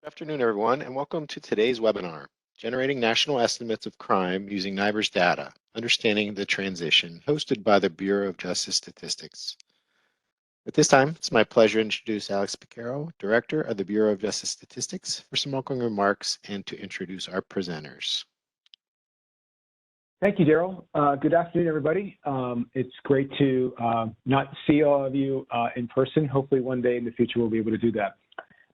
Good afternoon, everyone, and welcome to today's webinar, Generating National Estimates of Crime Using NIBRS Data, Understanding the Transition, hosted by the Bureau of Justice Statistics. At this time, it's my pleasure to introduce Alex Picaro, Director of the Bureau of Justice Statistics, for some welcoming remarks and to introduce our presenters. Thank you, Daryl. Good afternoon, everybody. It's great to not see all of you in person. Hopefully one day in the future we'll be able to do that.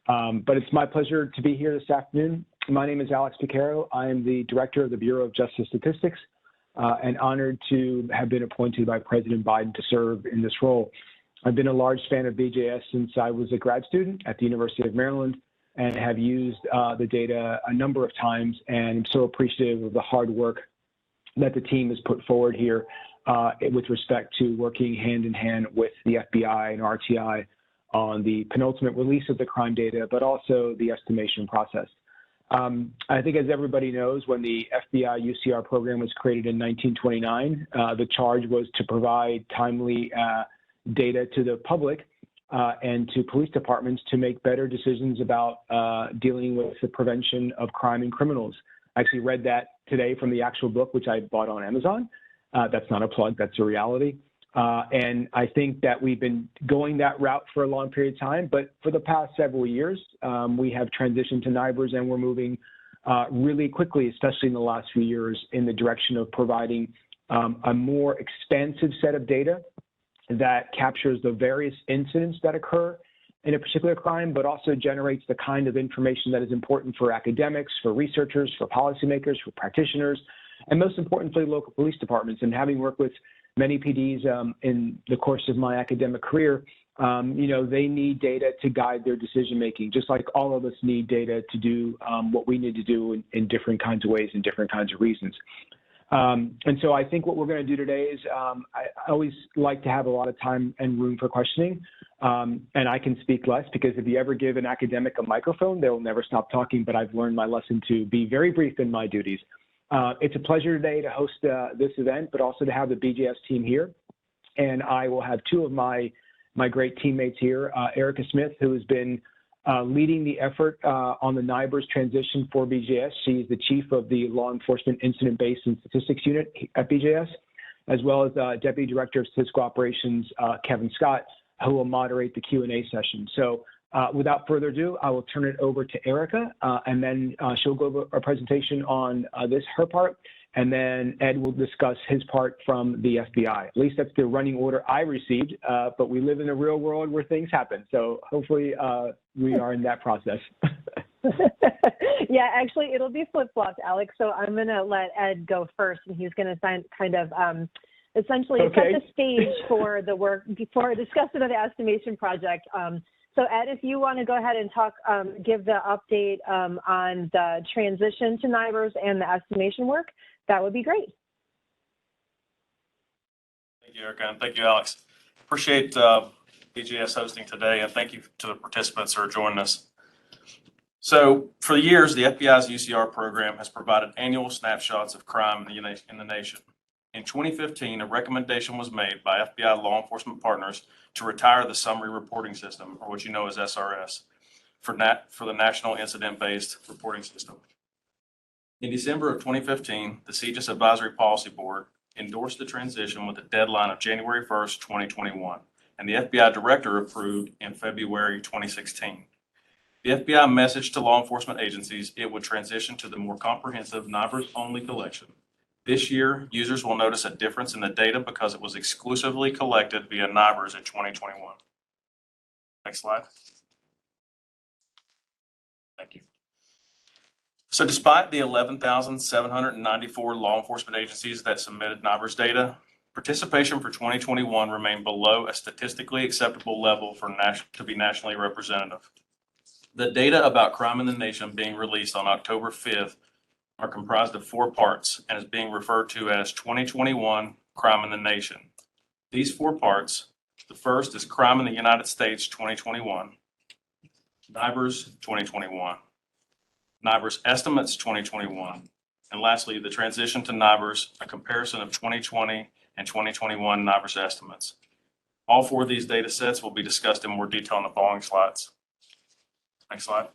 But it's my pleasure to be here this afternoon. My name is Alex Picaro. I am the Director of the Bureau of Justice Statistics and honored to have been appointed by President Biden to serve in this role. I've been a large fan of BJS since I was a grad student at the University of Maryland and have used the data a number of times, and I'm so appreciative of the hard work that the team has put forward here with respect to working hand in hand with the FBI and RTI on the penultimate release of the crime data, but also the estimation process. I think, as everybody knows, when the FBI UCR program was created in 1929, the charge was to provide timely data to the public and to police departments to make better decisions about dealing with the prevention of crime and criminals. I actually read that today from the actual book, which I bought on Amazon. That's not a plug, that's a reality. And I think that we've been going that route for a long period of time, but for the past several years, we have transitioned to NIBRS, and we're moving really quickly, especially in the last few years, in the direction of providing a more expansive set of data that captures the various incidents that occur in a particular crime, but also generates the kind of information that is important for academics, for researchers, for policymakers, for practitioners, and most importantly, local police departments. And having worked with many PDs in the course of my academic career, they need data to guide their decision-making, just like all of us need data to do what we need to do in different kinds of ways and different kinds of reasons. And so I think what we're going to do today is I always like to have a lot of time and room for questioning, and I can speak less because if you ever give an academic a microphone, they'll never stop talking, but I've learned my lesson to be very brief in my duties. It's a pleasure today to host this event, but also to have the BJS team here. And I will have two of my great teammates here, Erica Smith, who has been leading the effort on the NIBRS transition for BJS. She's the chief of the Law Enforcement Incident-Based and Statistics Unit at BJS, as well as Deputy Director of Statistical Operations, Kevin Scott, who will moderate the Q&A session. So without further ado, I will turn it over to Erica, and then she'll go over a presentation on her part, and then Ed will discuss his part from the FBI. At least that's the running order I received, but we live in a real world where things happen. So hopefully we are in that process. Yeah, actually, it'll be flip-flopped, Alex. So I'm going to let Ed go first, and he's going to kind of essentially set the stage for the work before discussion of the estimation project. So Ed, if you want to go ahead and talk, give the update on the transition to NIBRS and the estimation work, that would be great. Thank you, Erica, and thank you, Alex. Appreciate BJS hosting today, and thank you to the participants who are joining us. So for the years, the FBI's UCR program has provided annual snapshots of crime in the nation. In 2015, a recommendation was made by FBI law enforcement partners to retire the summary reporting system, or what you know as SRS, for the National Incident-Based Reporting System. In December of 2015, the CJS Advisory Policy Board endorsed the transition with a deadline of January 1st, 2021, and the FBI Director approved in February 2016. The FBI messaged to law enforcement agencies it would transition to the more comprehensive NIBRS-only collection. This year, users will notice a difference in the data because it was exclusively collected via NIBRS in 2021. Next slide. Thank you. So despite the 11,794 law enforcement agencies that submitted NIBRS data, participation for 2021 remained below a statistically acceptable level to be nationally representative. The data about crime in the nation being released on October 5th are comprised of 4 parts and is being referred to as 2021 Crime in the Nation. These 4 parts, the first is Crime in the United States 2021, NIBRS 2021, NIBRS Estimates 2021, and lastly, the transition to NIBRS, a comparison of 2020 and 2021 NIBRS estimates. All 4 of these data sets will be discussed in more detail in the following slides. Next slide.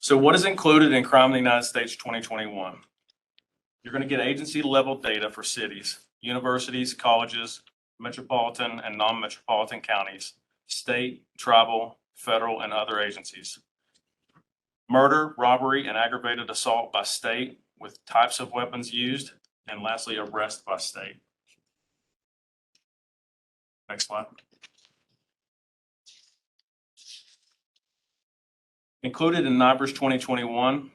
So what is included in Crime in the United States 2021? You're going to get agency level data for cities, universities, colleges, metropolitan and non-metropolitan counties, state, tribal, federal, and other agencies. Murder, robbery, and aggravated assault by state with types of weapons used, and lastly, arrest by state. Next slide. Included in NIBRS 2021,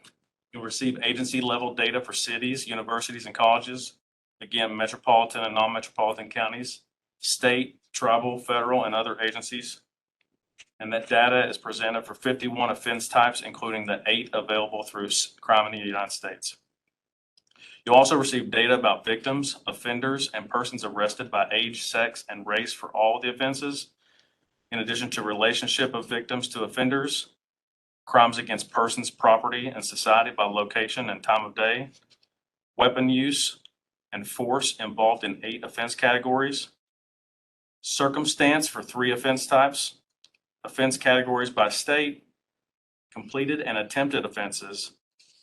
you'll receive agency level data for cities, universities, and colleges. Again, metropolitan and non-metropolitan counties, state, tribal, federal, and other agencies. And that data is presented for 51 offense types, including the 8 available through Crime in the United States. You'll also receive data about victims, offenders, and persons arrested by age, sex, and race for all the offenses, in addition to relationship of victims to offenders, crimes against persons, property, and society by location and time of day, weapon use and force involved in 8 offense categories, circumstance for 3 offense types, offense categories by state, completed and attempted offenses,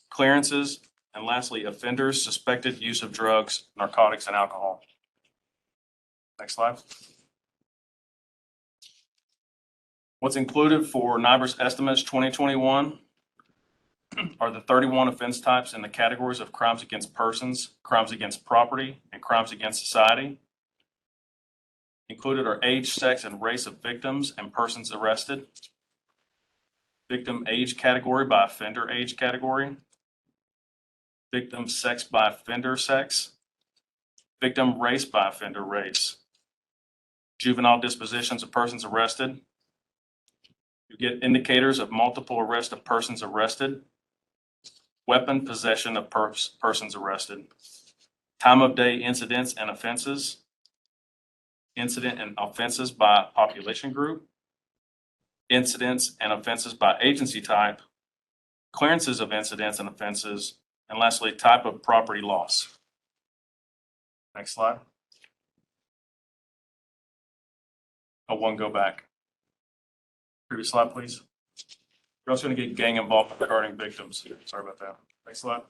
clearances, and lastly, offenders suspected use of drugs, narcotics, and alcohol. Next slide. What's included for NIBRS estimates 2021 are the 31 offense types in the categories of crimes against persons, crimes against property, and crimes against society. Included are age, sex, and race of victims and persons arrested, victim age category by offender age category, victim sex by offender sex, victim race by offender race, juvenile dispositions of persons arrested. You get indicators of multiple arrest of persons arrested, weapon possession of persons arrested, time of day incidents and offenses, incident and offenses by population group, incidents and offenses by agency type, clearances of incidents and offenses, and lastly, type of property loss. Next slide. Oh, one go back. Previous slide, please. You're also going to get gang involvement regarding victims. Sorry about that. Next slide.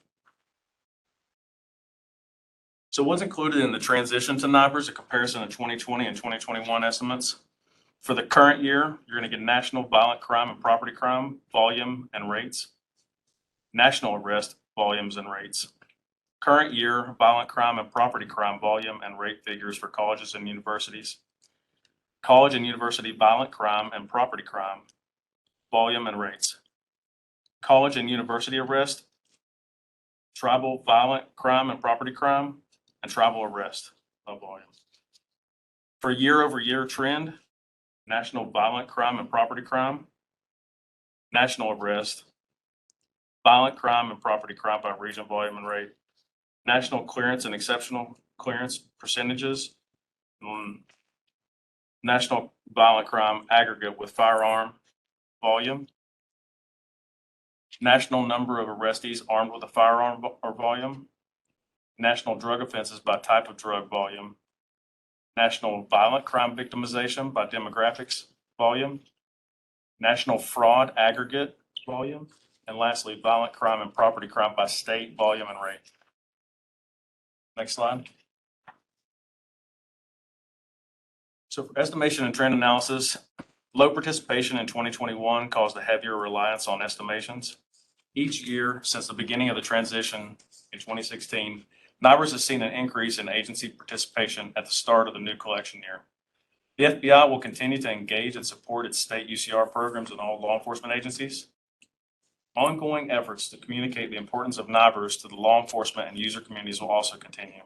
So what's included in the transition to NIBRS, a comparison of 2020 and 2021 estimates? For the current year, you're going to get national violent crime and property crime volume and rates, national arrest volumes and rates, current year violent crime and property crime volume and rate figures for colleges and universities, college and university violent crime and property crime volume and rates, college and university arrest, tribal violent crime and property crime, and tribal arrest volume. For year-over-year trend, national violent crime and property crime, national arrest, violent crime and property crime by region, volume, and rate, national clearance and exceptional clearance percentages, national violent crime aggregate with firearm volume, national number of arrestees armed with a firearm or volume, national drug offenses by type of drug volume, national violent crime victimization by demographics volume, national fraud aggregate volume, and lastly, violent crime and property crime by state volume and rate. Next slide. So for estimation and trend analysis, low participation in 2021 caused a heavier reliance on estimations. Each year since the beginning of the transition in 2016, NIBRS has seen an increase in agency participation at the start of the new collection year. The FBI will continue to engage and support its state UCR programs in all law enforcement agencies. Ongoing efforts to communicate the importance of NIBRS to the law enforcement and user communities will also continue.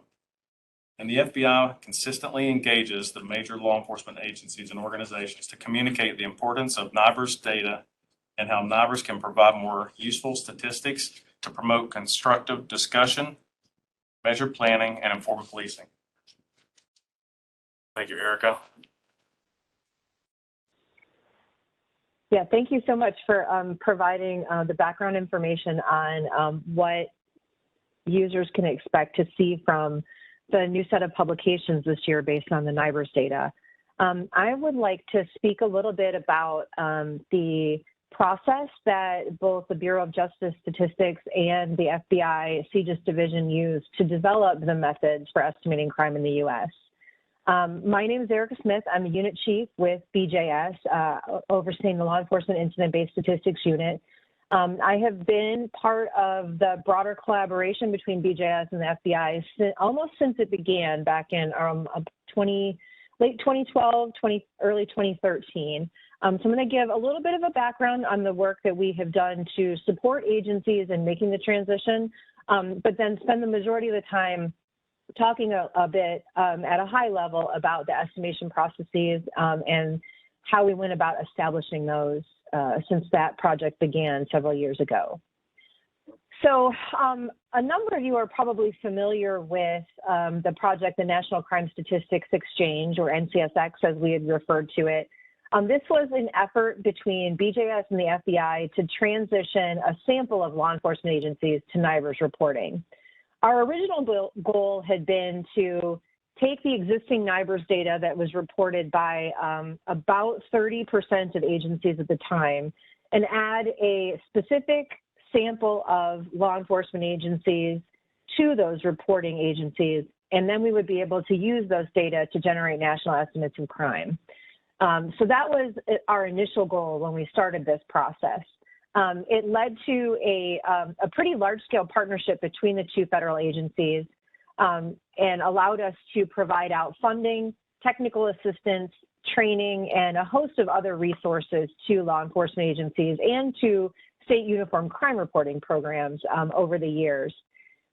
And the FBI consistently engages the major law enforcement agencies and organizations to communicate the importance of NIBRS data and how NIBRS can provide more useful statistics to promote constructive discussion, measured planning, and informed policing. Thank you, Erica. Yeah, thank you so much for providing the background information on what users can expect to see from the new set of publications this year based on the NIBRS data. I would like to speak a little bit about the process that both the Bureau of Justice Statistics and the FBI CJIS division use to develop the methods for estimating crime in the U.S. My name is Erica Smith. I'm a unit chief with BJS, overseeing the Law Enforcement Incident-Based Statistics Unit. I have been part of the broader collaboration between BJS and the FBI almost since it began back in late 2012, early 2013. So I'm going to give a little bit of a background on the work that we have done to support agencies in making the transition, but then spend the majority of the time talking a bit at a high level about the estimation processes and how we went about establishing those since that project began several years ago. So a number of you are probably familiar with the project, the National Crime Statistics Exchange, or NCSX as we had referred to it. This was an effort between BJS and the FBI to transition a sample of law enforcement agencies to NIBRS reporting. Our original goal had been to take the existing NIBRS data that was reported by about 30% of agencies at the time and add a specific sample of law enforcement agencies to those reporting agencies, and then we would be able to use those data to generate national estimates of crime. So that was our initial goal when we started this process. It led to a pretty large-scale partnership between the two federal agencies and allowed us to provide out funding, technical assistance, training, and a host of other resources to law enforcement agencies and to state uniform crime reporting programs over the years.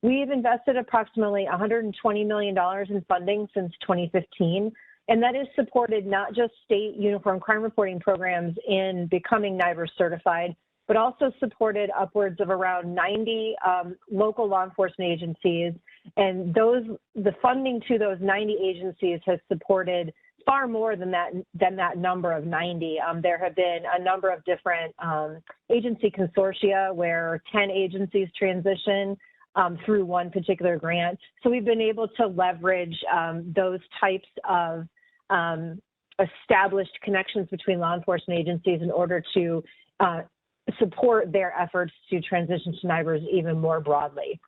We've invested approximately $120 million in funding since 2015, and that has supported not just state uniform crime reporting programs in becoming NIBRS certified, but also supported upwards of around 90 local law enforcement agencies. And the funding to those 90 agencies has supported far more than that number of 90. There have been a number of different agency consortia where 10 agencies transition through one particular grant. So we've been able to leverage those types of established connections between law enforcement agencies in order to support their efforts to transition to NIBRS even more broadly.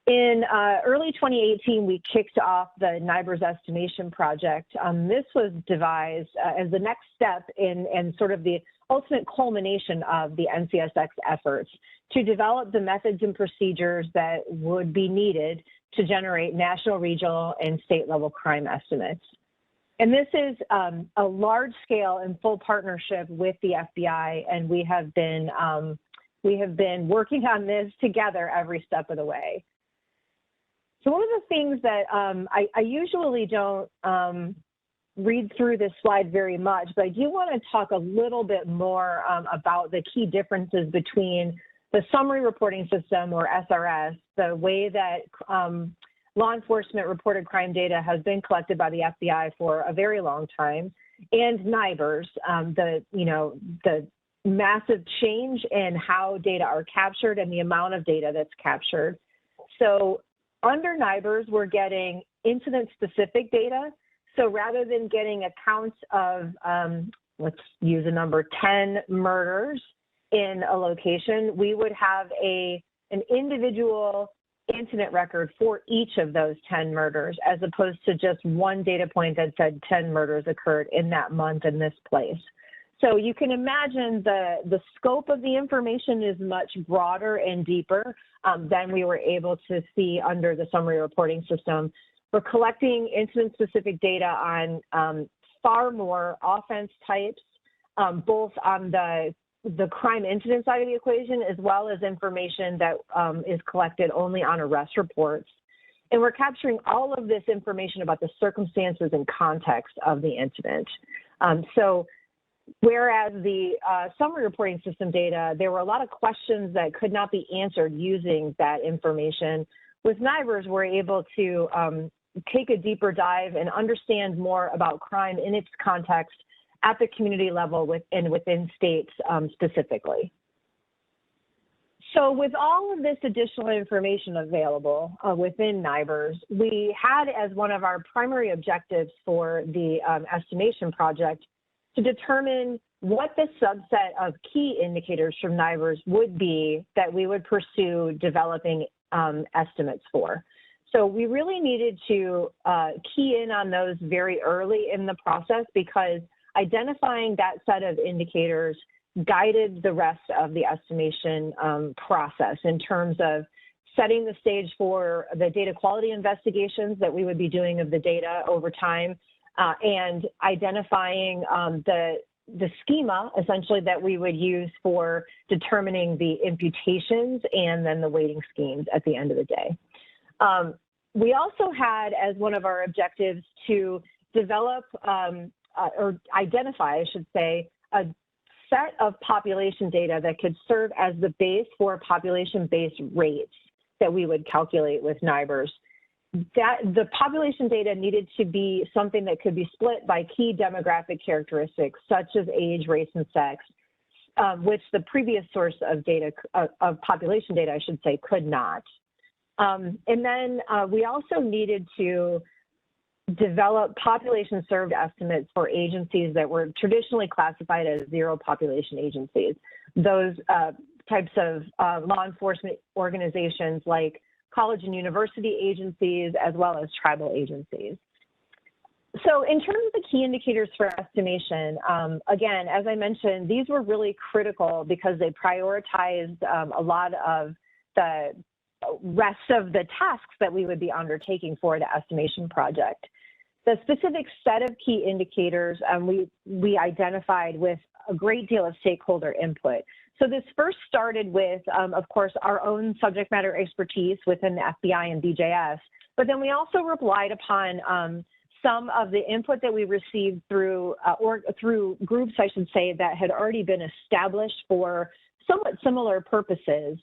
In early 2018, we kicked off the NIBRS estimation project. This was devised as the next step in sort of the ultimate culmination of the NCSX efforts to develop the methods and procedures that would be needed to generate national, regional, and state level crime estimates. And this is a large-scale and full partnership with the FBI, and we have been working on this together every step of the way. So one of the things that I usually don't read through this slide very much, but I do want to talk a little bit more about the key differences between the summary reporting system, or SRS, the way that law enforcement reported crime data has been collected by the FBI for a very long time, and NIBRS, the massive change in how data are captured and the amount of data that's captured. So under NIBRS, we're getting incident-specific data. So rather than getting a count of, let's use a number, 10 murders in a location, we would have an individual incident record for each of those 10 murders, as opposed to just one data point that said 10 murders occurred in that month in this place. So you can imagine the scope of the information is much broader and deeper than we were able to see under the summary reporting system. We're collecting incident-specific data on far more offense types, both on the crime incident side of the equation, as well as information that is collected only on arrest reports. And we're capturing all of this information about the circumstances and context of the incident. So whereas the summary reporting system data, there were a lot of questions that could not be answered using that information. With NIBRS, we're able to take a deeper dive and understand more about crime in its context at the community level and within states specifically. So with all of this additional information available within NIBRS, we had as one of our primary objectives for the estimation project to determine what the subset of key indicators from NIBRS would be that we would pursue developing estimates for. So we really needed to key in on those very early in the process, because identifying that set of indicators guided the rest of the estimation process in terms of setting the stage for the data quality investigations that we would be doing of the data over time, and identifying the schema, essentially, that we would use for determining the imputations and then the weighting schemes at the end of the day. We also had as one of our objectives to develop or identify, I should say, a set of population data that could serve as the base for population-based rates that we would calculate with NIBRS. That the population data needed to be something that could be split by key demographic characteristics such as age, race, and sex, which the previous source of data, of population data, I should say, could not. And then we also needed to develop population served estimates for agencies that were traditionally classified as zero population agencies. Those types of law enforcement organizations like college and university agencies, as well as tribal agencies. So in terms of the key indicators for estimation, again, as I mentioned, these were really critical because they prioritized a lot of the rest of the tasks that we would be undertaking for the estimation project. The specific set of key indicators we identified with a great deal of stakeholder input. So this first started with, of course, our own subject matter expertise within the FBI and BJS, but then we also relied upon some of the input that we received through through groups, I should say, that had already been established for somewhat similar purposes.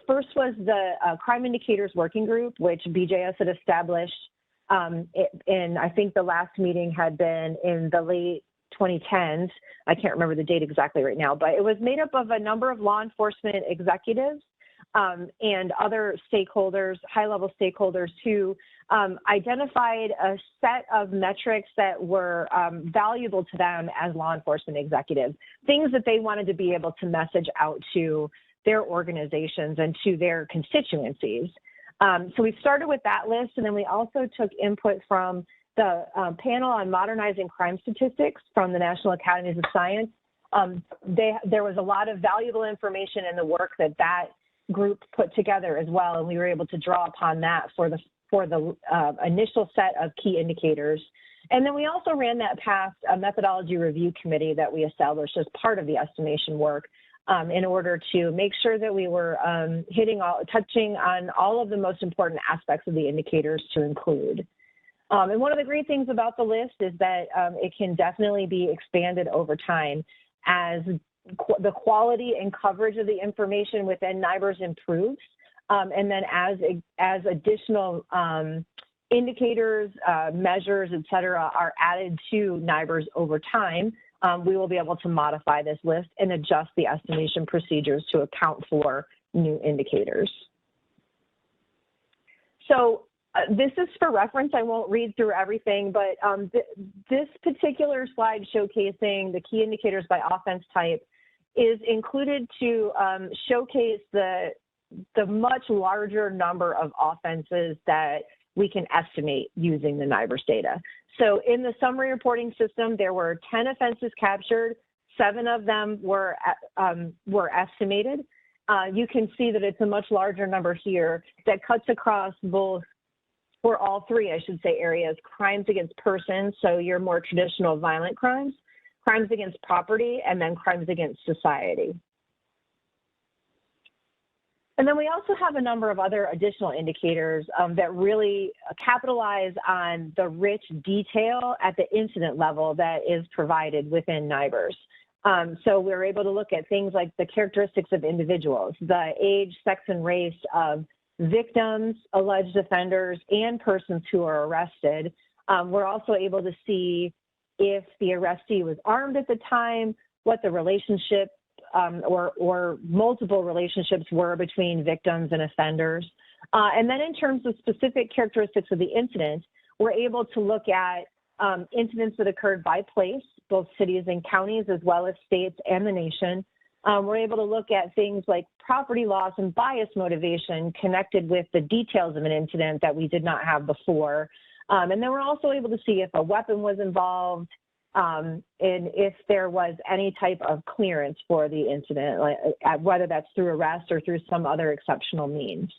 First was the Crime Indicators Working Group, which BJS had established, and I think the last meeting had been in the late 2010s. I can't remember the date exactly right now, but it was made up of a number of law enforcement executives and other stakeholders, high-level stakeholders, who identified a set of metrics that were valuable to them as law enforcement executives, things that they wanted to be able to message out to their organizations and to their constituencies. So we started with that list, and then we also took input from the panel on modernizing crime statistics from the National Academies of Science. There was a lot of valuable information in the work that group put together as well, and we were able to draw upon that for the initial set of key indicators. And then we also ran that past a methodology review committee that we established as part of the estimation work, in order to make sure that we were touching on all of the most important aspects of the indicators to include. And one of the great things about the list is that it can definitely be expanded over time as the quality and coverage of the information within NIBRS improves. And then as additional indicators, measures, et cetera, are added to NIBRS over time, we will be able to modify this list and adjust the estimation procedures to account for new indicators. So this is for reference. I won't read through everything, but this particular slide showcasing the key indicators by offense type is included to showcase the much larger number of offenses that we can estimate using the NIBRS data. So in the summary reporting system, there were 10 offenses captured. 7 of them were estimated. You can see that it's a much larger number here that cuts across both, for all 3, I should say, areas: crimes against persons, so your more traditional violent crimes, crimes against property, and then crimes against society. And then we also have a number of other additional indicators that really capitalize on the rich detail at the incident level that is provided within NIBRS. So we're able to look at things like the characteristics of individuals, the age, sex, and race of victims, alleged offenders, and persons who are arrested. We're also able to see if the arrestee was armed at the time, what the relationship or multiple relationships were between victims and offenders. And then in terms of specific characteristics of the incident, we're able to look at incidents that occurred by place, both cities and counties, as well as states and the nation. We're able to look at things like property loss and bias motivation connected with the details of an incident that we did not have before. And then we're also able to see if a weapon was involved, and if there was any type of clearance for the incident, like, whether that's through arrest or through some other exceptional means.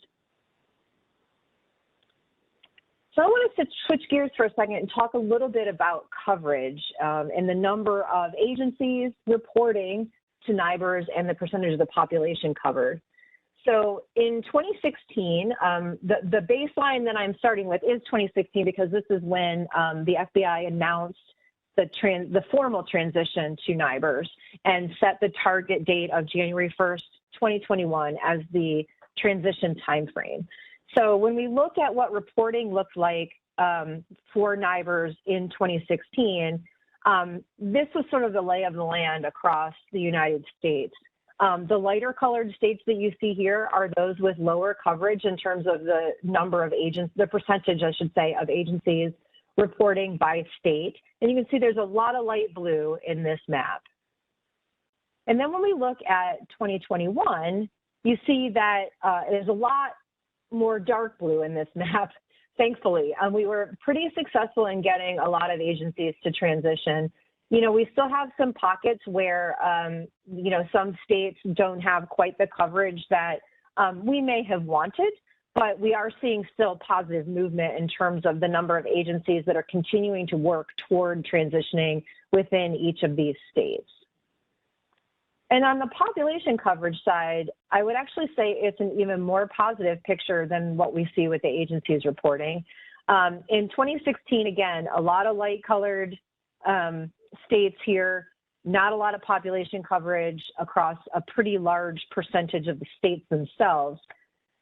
So I want us to switch gears for a second and talk a little bit about coverage and the number of agencies reporting to NIBRS and the percentage of the population covered. So in 2016, the baseline that I'm starting with is 2016 because this is when the FBI announced the formal transition to NIBRS and set the target date of January 1st, 2021 as the transition timeframe. So when we look at what reporting looked like for NIBRS in 2016, this was sort of the lay of the land across the United States. The lighter colored states that you see here are those with lower coverage in terms of the number of agents, the percentage, I should say, of agencies reporting by state. And you can see there's a lot of light blue in this map. And then when we look at 2021, you see that there's a lot more dark blue in this map, thankfully. We were pretty successful in getting a lot of agencies to transition. You know, we still have some pockets where, you know, some states don't have quite the coverage that we may have wanted, but we are seeing still positive movement in terms of the number of agencies that are continuing to work toward transitioning within each of these states. And on the population coverage side, I would actually say it's an even more positive picture than what we see with the agencies reporting. In 2016, again, a lot of light colored states here, not a lot of population coverage across a pretty large percentage of the states themselves.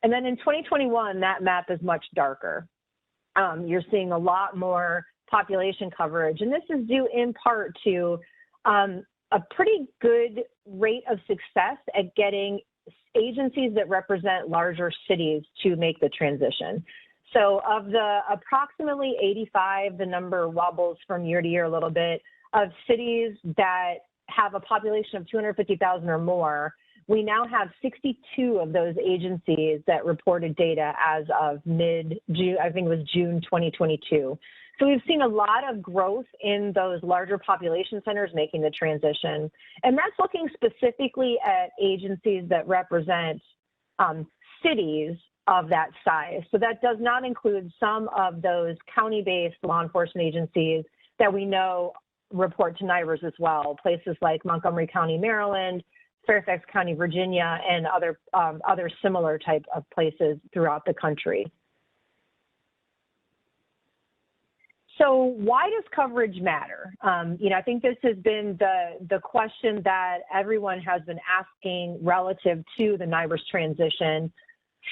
And then in 2021, that map is much darker. You're seeing a lot more population coverage, and this is due in part to a pretty good rate of success at getting agencies that represent larger cities to make the transition. So of the approximately 85, the number wobbles from year to year a little bit, of cities that have a population of 250,000 or more, we now have 62 of those agencies that reported data as of mid-June, I think it was June 2022. So we've seen a lot of growth in those larger population centers making the transition. And that's looking specifically at agencies that represent cities of that size. So that does not include some of those county-based law enforcement agencies that we know report to NIBRS as well, places like Montgomery County, Maryland, Fairfax County, Virginia, and other similar type of places throughout the country. So why does coverage matter? You know, I think this has been the question that everyone has been asking relative to the NIBRS transition.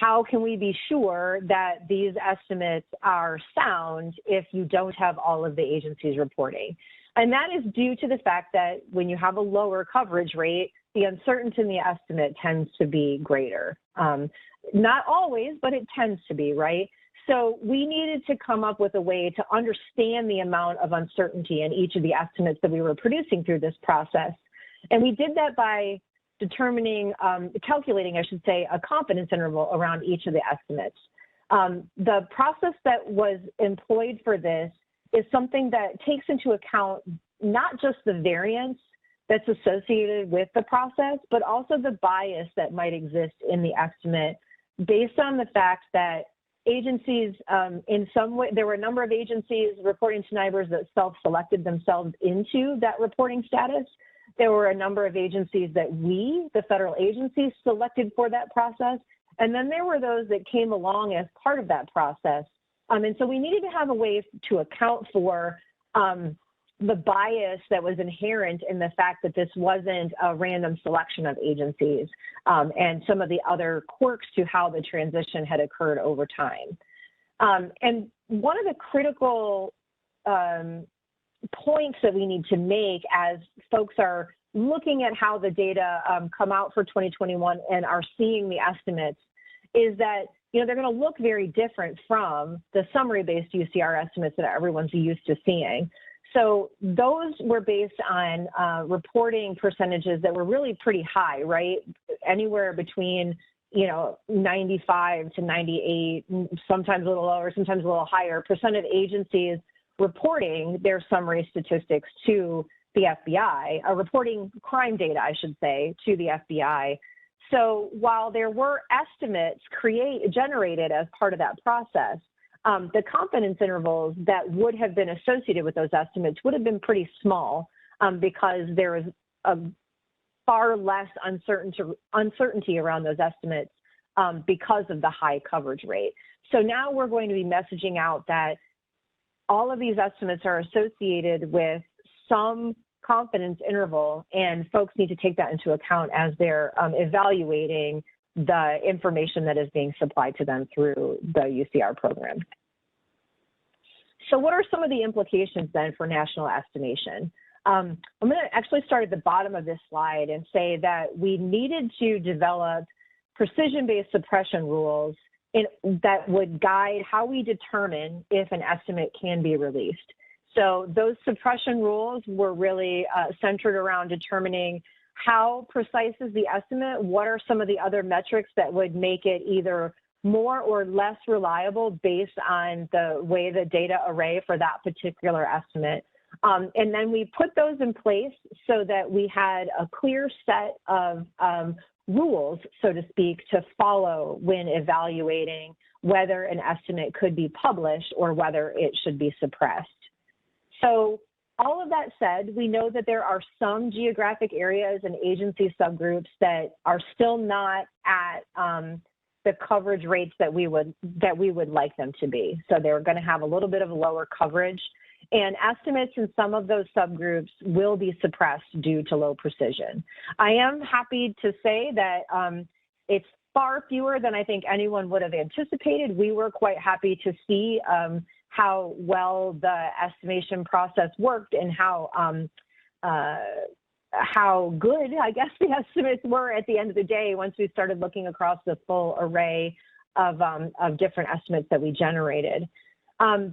How can we be sure that these estimates are sound if you don't have all of the agencies reporting? And that is due to the fact that when you have a lower coverage rate, the uncertainty in the estimate tends to be greater. Not always, but it tends to be, right? So we needed to come up with a way to understand the amount of uncertainty in each of the estimates that we were producing through this process. And we did that by determining, calculating, I should say, a confidence interval around each of the estimates. The process that was employed for this is something that takes into account not just the variance that's associated with the process, but also the bias that might exist in the estimate based on the fact that agencies, in some way, there were a number of agencies reporting to NIBRS that self-selected themselves into that reporting status. There were a number of agencies that we, the federal agencies, selected for that process. And then there were those that came along as part of that process. And so we needed to have a way to account for the bias that was inherent in the fact that this wasn't a random selection of agencies and some of the other quirks to how the transition had occurred over time. And one of the critical points that we need to make as folks are looking at how the data come out for 2021 and are seeing the estimates is that, they're going to look very different from the summary-based UCR estimates that everyone's used to seeing. So those were based on reporting percentages that were really pretty high, right? Anywhere between 95 to 98, sometimes a little lower, sometimes a little higher percent of agencies reporting their summary statistics to the FBI, reporting crime data, I should say, to the FBI. So while there were estimates generated as part of that process, the confidence intervals that would have been associated with those estimates would have been pretty small because there was a far less uncertainty around those estimates because of the high coverage rate. So now we're going to be messaging out that all of these estimates are associated with some confidence interval, and folks need to take that into account as they're evaluating the information that is being supplied to them through the UCR program. So what are some of the implications then for national estimation? I'm going to actually start at the bottom of this slide and say that we needed to develop precision-based suppression rules that would guide how we determine if an estimate can be released. So those suppression rules were really centered around determining how precise is the estimate, what are some of the other metrics that would make it either more or less reliable based on the way the data array for that particular estimate. And then we put those in place so that we had a clear set of rules, so to speak, to follow when evaluating whether an estimate could be published or whether it should be suppressed. So all of that said, we know that there are some geographic areas and agency subgroups that are still not at the coverage rates that we would like them to be. So they're going to have a little bit of lower coverage, and estimates in some of those subgroups will be suppressed due to low precision. I am happy to say that it's far fewer than I think anyone would have anticipated. We were quite happy to see how well the estimation process worked and how good, I guess, the estimates were at the end of the day once we started looking across the full array of different estimates that we generated.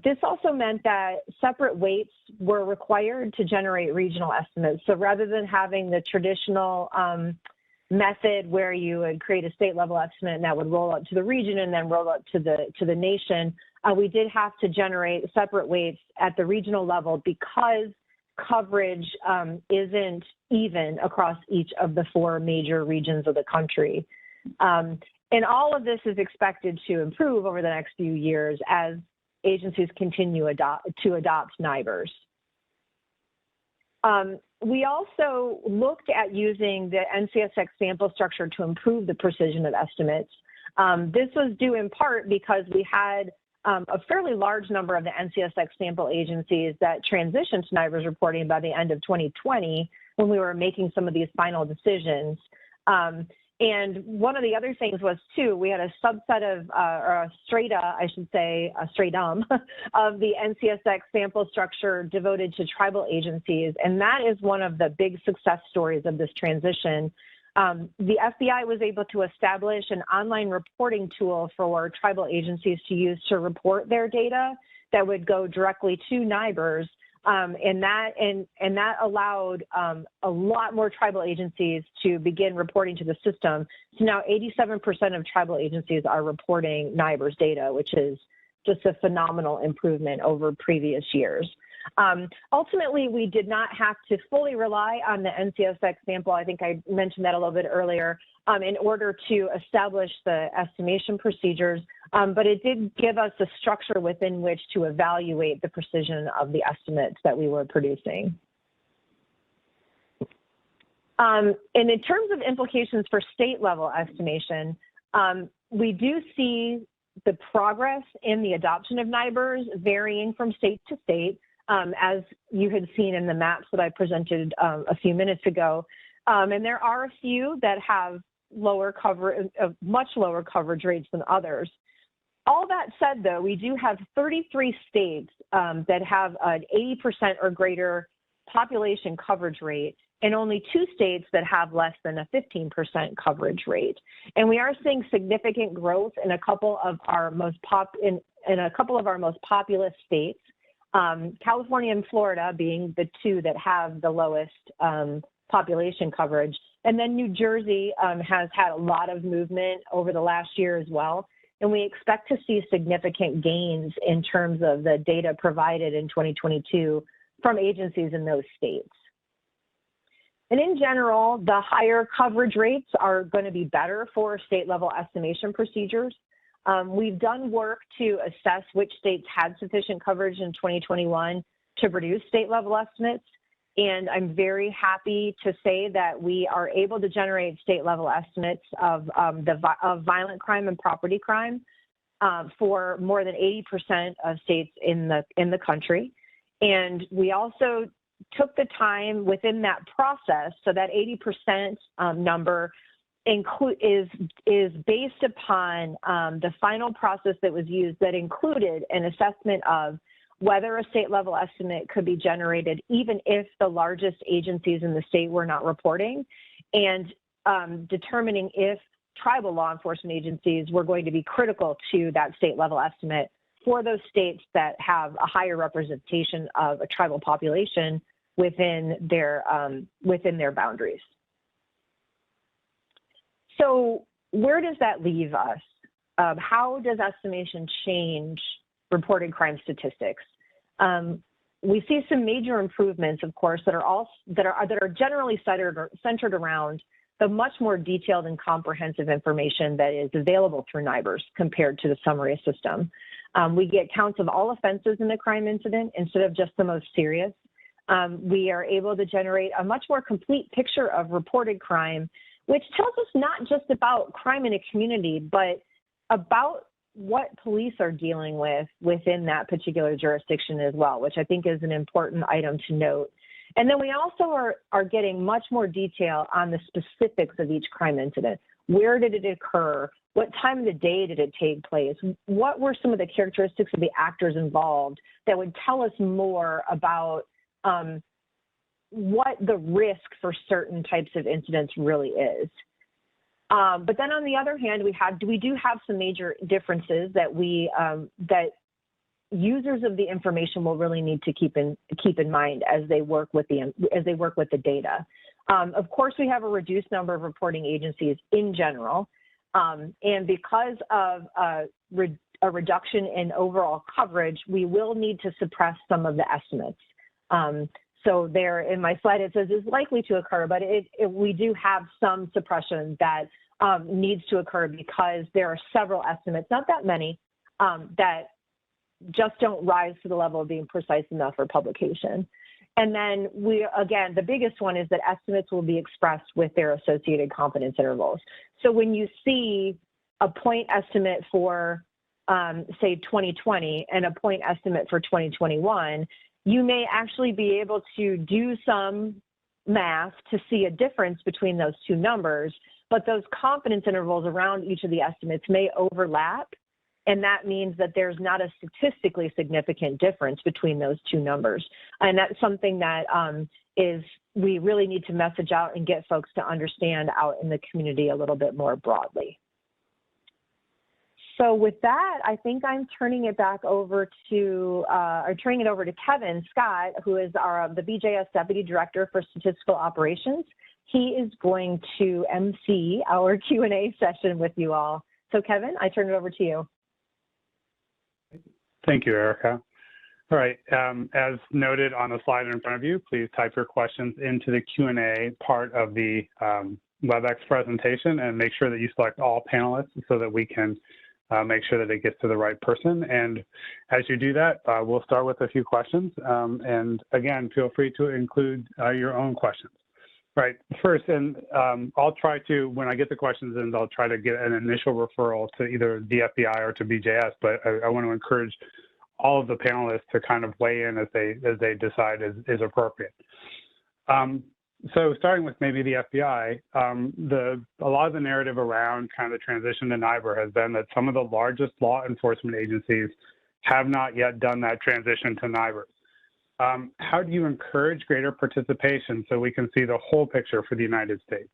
This also meant that separate weights were required to generate regional estimates. So rather than having the traditional method where you would create a state level estimate and that would roll up to the region and then roll up to the nation, we did have to generate separate weights at the regional level because coverage isn't even across each of the 4 major regions of the country. And all of this is expected to improve over the next few years as agencies continue to adopt NIBRS. We also looked at using the NCSX sample structure to improve the precision of estimates. This was due in part because we had a fairly large number of the NCSX sample agencies that transitioned to NIBRS reporting by the end of 2020 when we were making some of these final decisions. And one of the other things was, too, we had a subset of, or a strata, I should say, a stratum of the NCSX sample structure devoted to tribal agencies. And that is one of the big success stories of this transition. The FBI was able to establish an online reporting tool for tribal agencies to use to report their data that would go directly to NIBRS. And that allowed a lot more tribal agencies to begin reporting to the system. So now 87% of tribal agencies are reporting NIBRS data, which is just a phenomenal improvement over previous years. Ultimately, we did not have to fully rely on the NCSX sample. I think I mentioned that a little bit earlier in order to establish the estimation procedures, but it did give us a structure within which to evaluate the precision of the estimates that we were producing. And in terms of implications for state level estimation, we do see the progress in the adoption of NIBRS varying from state to state. As you had seen in the maps that I presented a few minutes ago. And there are a few that have much lower coverage rates than others. All that said, though, we do have 33 states that have an 80% or greater population coverage rate and only 2 states that have less than a 15% coverage rate. And we are seeing significant growth in a couple of our most populous states, California and Florida being the 2 that have the lowest population coverage. And then New Jersey has had a lot of movement over the last year as well. And we expect to see significant gains in terms of the data provided in 2022 from agencies in those states. And in general, the higher coverage rates are going to be better for state-level estimation procedures. We've done work to assess which states had sufficient coverage in 2021 to produce state-level estimates. And I'm very happy to say that we are able to generate state-level estimates of violent crime and property crime for more than 80% of states in the country. And we also took the time within that process, so that 80% number is based upon the final process that was used that included an assessment of whether a state level estimate could be generated even if the largest agencies in the state were not reporting, and determining if tribal law enforcement agencies were going to be critical to that state level estimate for those states that have a higher representation of a tribal population within their boundaries. So where does that leave us? How does estimation change reported crime statistics? We see some major improvements, of course, that are generally centered around the much more detailed and comprehensive information that is available through NIBRS compared to the summary system. We get counts of all offenses in the crime incident instead of just the most serious. We are able to generate a much more complete picture of reported crime, which tells us not just about crime in a community, but about what police are dealing with within that particular jurisdiction as well, which I think is an important item to note. And then we also are getting much more detail on the specifics of each crime incident. Where did it occur? What time of the day did it take place? What were some of the characteristics of the actors involved that would tell us more about what the risk for certain types of incidents really is. But then on the other hand, we do have some major differences that that users of the information will really need to keep in mind as they work with the data. Of course, we have a reduced number of reporting agencies in general, and because of a reduction in overall coverage, we will need to suppress some of the estimates. So there in my slide, it says is likely to occur, but we do have some suppression that needs to occur because there are several estimates, not that many, that just don't rise to the level of being precise enough for publication. And then again, the biggest one is that estimates will be expressed with their associated confidence intervals. So when you see a point estimate for, say, 2020 and a point estimate for 2021, you may actually be able to do some math to see a difference between those two numbers, but those confidence intervals around each of the estimates may overlap, and that means that there's not a statistically significant difference between those two numbers. And that's something that we really need to message out and get folks to understand out in the community a little bit more broadly. So with that, I think I'm turning it back over to, Kevin Scott, who is the BJS Deputy Director for Statistical Operations. He is going to MC our Q&A session with you all. So Kevin, I turn it over to you. Thank you, Erica. All right, as noted on the slide in front of you, please type your questions into the Q&A part of the WebEx presentation and make sure that you select all panelists so that we can make sure that it gets to the right person. And as you do that, we'll start with a few questions. And again, feel free to include your own questions. Right, first, and I'll try to, when I get the questions in, I'll try to get an initial referral to either the FBI or to BJS, but I want to encourage all of the panelists to kind of weigh in as they decide is appropriate. So starting with maybe the FBI, a lot of the narrative around kind of the transition to NIBRS has been that some of the largest law enforcement agencies have not yet done that transition to NIBRS. How do you encourage greater participation so we can see the whole picture for the United States?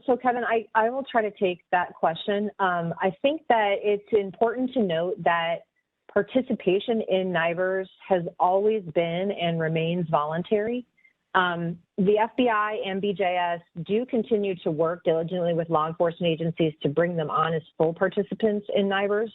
So Kevin, I will try to take that question. I think that it's important to note that participation in NIBRS has always been and remains voluntary. The FBI and BJS do continue to work diligently with law enforcement agencies to bring them on as full participants in NIBRS.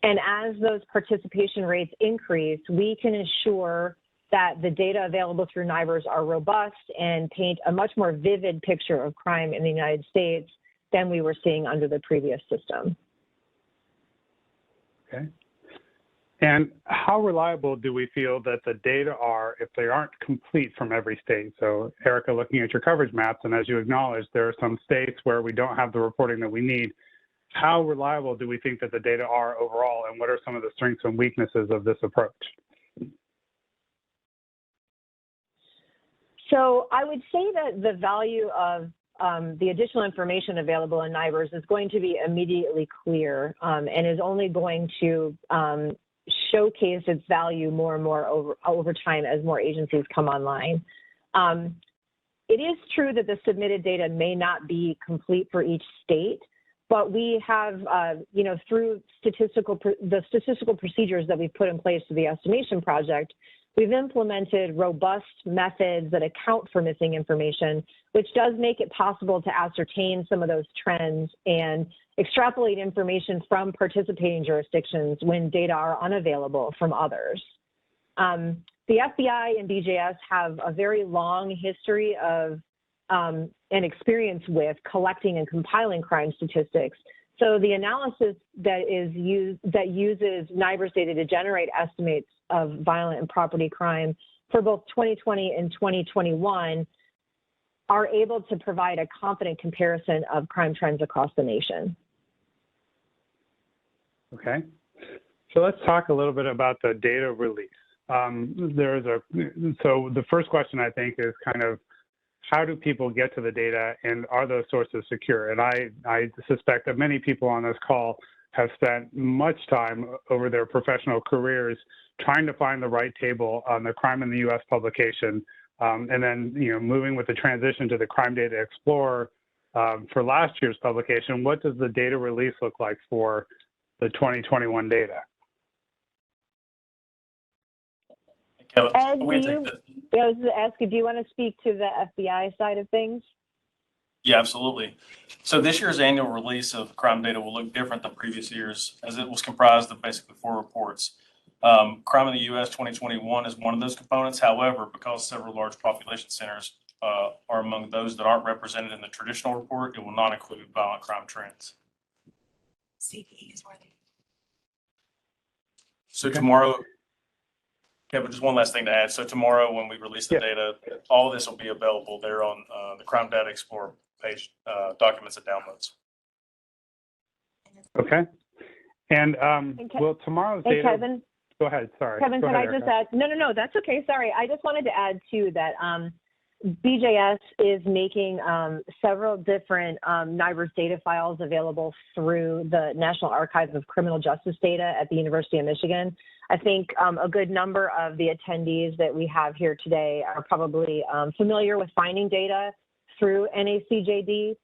And as those participation rates increase, we can ensure that the data available through NIBRS are robust and paint a much more vivid picture of crime in the United States than we were seeing under the previous system. Okay. And how reliable do we feel that the data are if they aren't complete from every state? So Erica, looking at your coverage maps, and as you acknowledged, there are some states where we don't have the reporting that we need. How reliable do we think that the data are overall, and what are some of the strengths and weaknesses of this approach? So I would say that the value of the additional information available in NIBRS is going to be immediately clear and is only going to showcase its value more and more over time as more agencies come online. It is true that the submitted data may not be complete for each state, but we have, through the statistical procedures that we've put in place for the estimation project, we've implemented robust methods that account for missing information, which does make it possible to ascertain some of those trends and extrapolate information from participating jurisdictions when data are unavailable from others. The FBI and BJS have a very long history of and experience with collecting and compiling crime statistics. So the analysis that uses NIBRS data to generate estimates of violent and property crime for both 2020 and 2021 are able to provide a confident comparison of crime trends across the nation. Okay, so let's talk a little bit about the data release. So the first question I think is kind of, how do people get to the data, and are those sources secure? And I suspect that many people on this call have spent much time over their professional careers trying to find the right table on the Crime in the U.S. publication, and then moving with the transition to the Crime Data Explorer for last year's publication. What does the data release look like for the 2021 data? Ed, I was going to ask you, do you want to speak to the FBI side of things? Yeah, absolutely. So this year's annual release of crime data will look different than previous years, as it was comprised of basically 4 reports. Crime in the U.S. 2021 is one of those components. However, because several large population centers are among those that aren't represented in the traditional report, it will not include violent crime trends. CPE is worthy. So tomorrow, Kevin, just one last thing to add. So tomorrow, when we release the data, all of this will be available there on the Crime Data Explorer page, documents and downloads. Okay. And will tomorrow's data... Kevin, go ahead, sorry. Kevin, can I just add? No, that's okay. Sorry. I just wanted to add, too, that BJS is making several different NIBRS data files available through the National Archives of Criminal Justice Data at the University of Michigan. I think a good number of the attendees that we have here today are probably familiar with finding data through NACJD.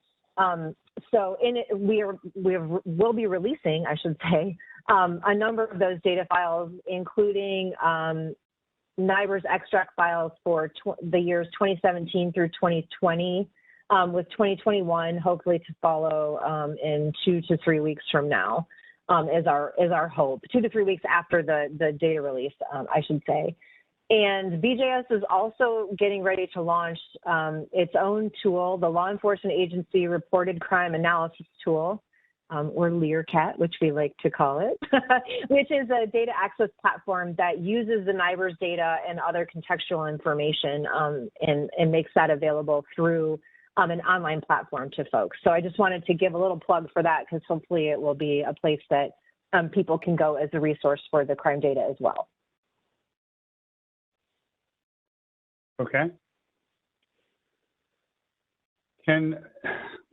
So we'll be releasing, I should say, a number of those data files, including NIBRS extract files for the years 2017 through 2020, with 2021 hopefully to follow in 2 to 3 weeks from now, is our hope. 2 to 3 weeks after the data release, I should say. And BJS is also getting ready to launch its own tool, the Law Enforcement Agency Reported Crime Analysis Tool, or LEARCAT, which we like to call it, which is a data access platform that uses the NIBRS data and other contextual information and makes that available through an online platform to folks. So I just wanted to give a little plug for that, because hopefully it will be a place that people can go as a resource for the crime data as well. Okay. Can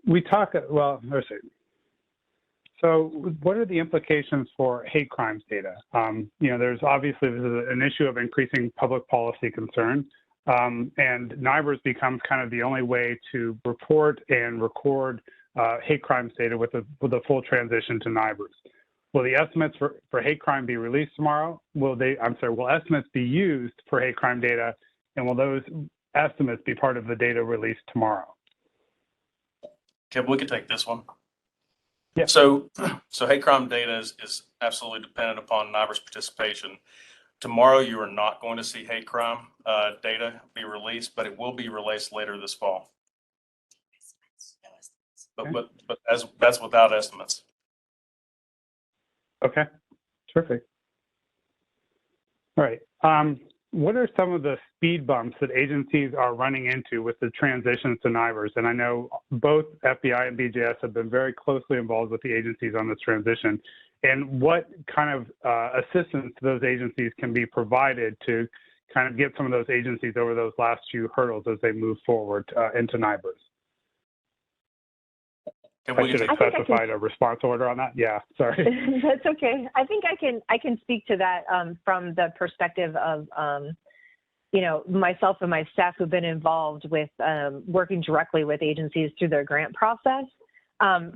we talk, well, let's see. So what are the implications for hate crimes data? There's obviously this is an issue of increasing public policy concern, and NIBRS becomes kind of the only way to report and record hate crimes data with a full transition to NIBRS. Will the estimates for hate crime be released tomorrow? Will estimates be used for hate crime data, and will those estimates be part of the data released tomorrow? Kevin, we can take this one. Yeah. So hate crime data is absolutely dependent upon NIBRS participation. Tomorrow, you are not going to see hate crime data be released, but it will be released later this fall. But that's without estimates. Okay, terrific. All right. What are some of the speed bumps that agencies are running into with the transitions to NIBRS? And I know both FBI and BJS have been very closely involved with the agencies on this transition. And what kind of assistance to those agencies can be provided to kind of get some of those agencies over those last few hurdles as they move forward into NIBRS? I should have specified a response order on that. Yeah, sorry. That's okay. I think I can speak to that from the perspective of myself and my staff who've been involved with working directly with agencies through their grant process.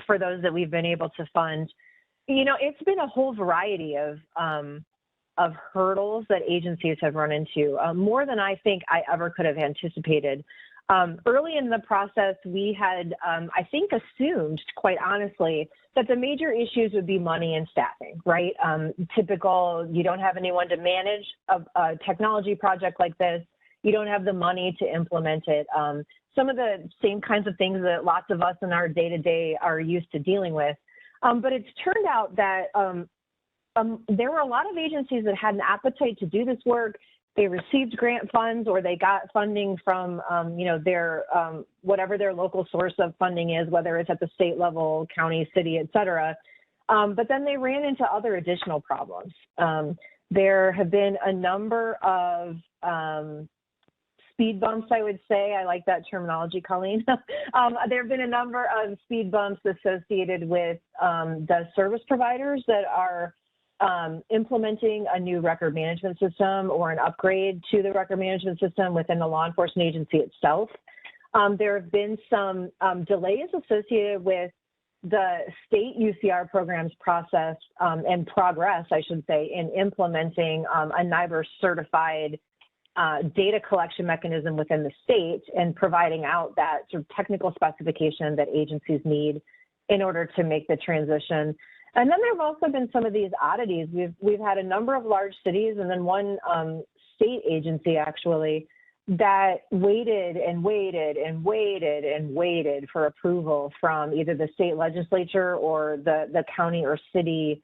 For those that we've been able to fund, it's been a whole variety of hurdles that agencies have run into, more than I think I ever could have anticipated. Early in the process, we had, I think, assumed, quite honestly, that the major issues would be money and staffing, right? Typical, you don't have anyone to manage a technology project like this. You don't have the money to implement it. Some of the same kinds of things that lots of us in our day-to-day are used to dealing with. But it's turned out that there were a lot of agencies that had an appetite to do this work. They received grant funds or they got funding from, their whatever their local source of funding is, whether it's at the state level, county, city, et cetera. But then they ran into other additional problems. There have been a number of speed bumps, I would say. I like that terminology, Colleen. There have been a number of speed bumps associated with the service providers that are implementing a new record management system or an upgrade to the record management system within the law enforcement agency itself. There have been some delays associated with the state UCR program's process and progress, I should say, in implementing a NIBRS certified data collection mechanism within the state and providing out that sort of technical specification that agencies need in order to make the transition. And then there have also been some of these oddities. We've had a number of large cities and then one state agency actually that waited and waited and waited and waited for approval from either the state legislature or the county or city